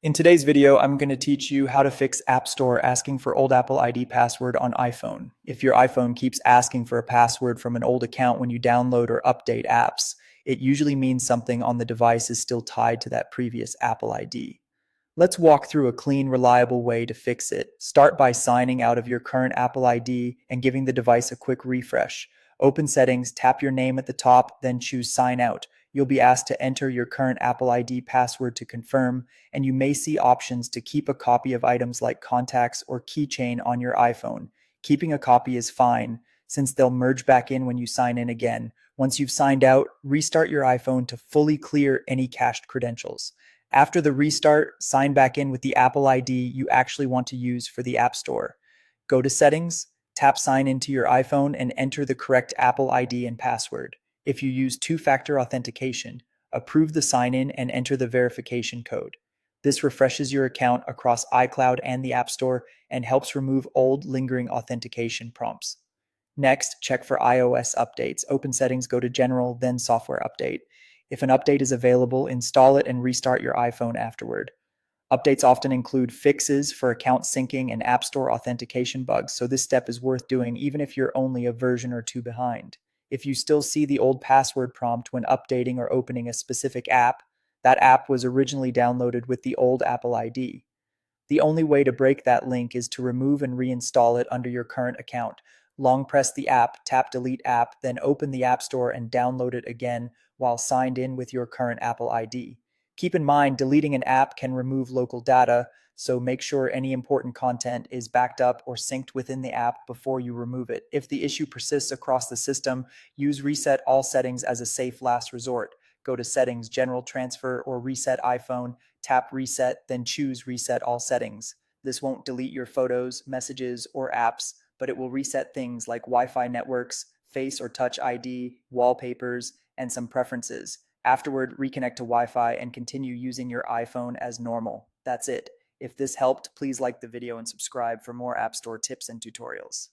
In today's video, I'm going to teach you how to fix App Store asking for old Apple ID password on iPhone. If your iPhone keeps asking for a password from an old account when you download or update apps, it usually means something on the device is still tied to that previous Apple ID. Let's walk through a clean, reliable way to fix it. Start by signing out of your current Apple ID and giving the device a quick refresh. Open Settings, tap your name at the top, then choose Sign Out. You'll be asked to enter your current Apple ID password to confirm, and you may see options to keep a copy of items like contacts or keychain on your iPhone. Keeping a copy is fine, since they'll merge back in when you sign in again. Once you've signed out, restart your iPhone to fully clear any cached credentials. After the restart, sign back in with the Apple ID you actually want to use for the App Store. Go to Settings, tap Sign into your iPhone, and enter the correct Apple ID and password. If you use two-factor authentication, approve the sign-in and enter the verification code. This refreshes your account across iCloud and the App Store and helps remove old, lingering authentication prompts. Next, check for iOS updates. Open Settings, go to General, then Software Update. If an update is available, install it and restart your iPhone afterward. Updates often include fixes for account syncing and App Store authentication bugs, so this step is worth doing even if you're only a version or two behind. If you still see the old password prompt when updating or opening a specific app, that app was originally downloaded with the old Apple ID. The only way to break that link is to remove and reinstall it under your current account. Long press the app, tap Delete App, then open the App Store and download it again while signed in with your current Apple ID. Keep in mind, deleting an app can remove local data, so make sure any important content is backed up or synced within the app before you remove it. If the issue persists across the system, use Reset All Settings as a safe last resort. Go to Settings, General Transfer, or Reset iPhone, tap Reset, then choose Reset All Settings. This won't delete your photos, messages, or apps, but it will reset things like Wi-Fi networks, Face or Touch ID, wallpapers, and some preferences. Afterward, reconnect to Wi-Fi and continue using your iPhone as normal. That's it. If this helped, please like the video and subscribe for more App Store tips and tutorials.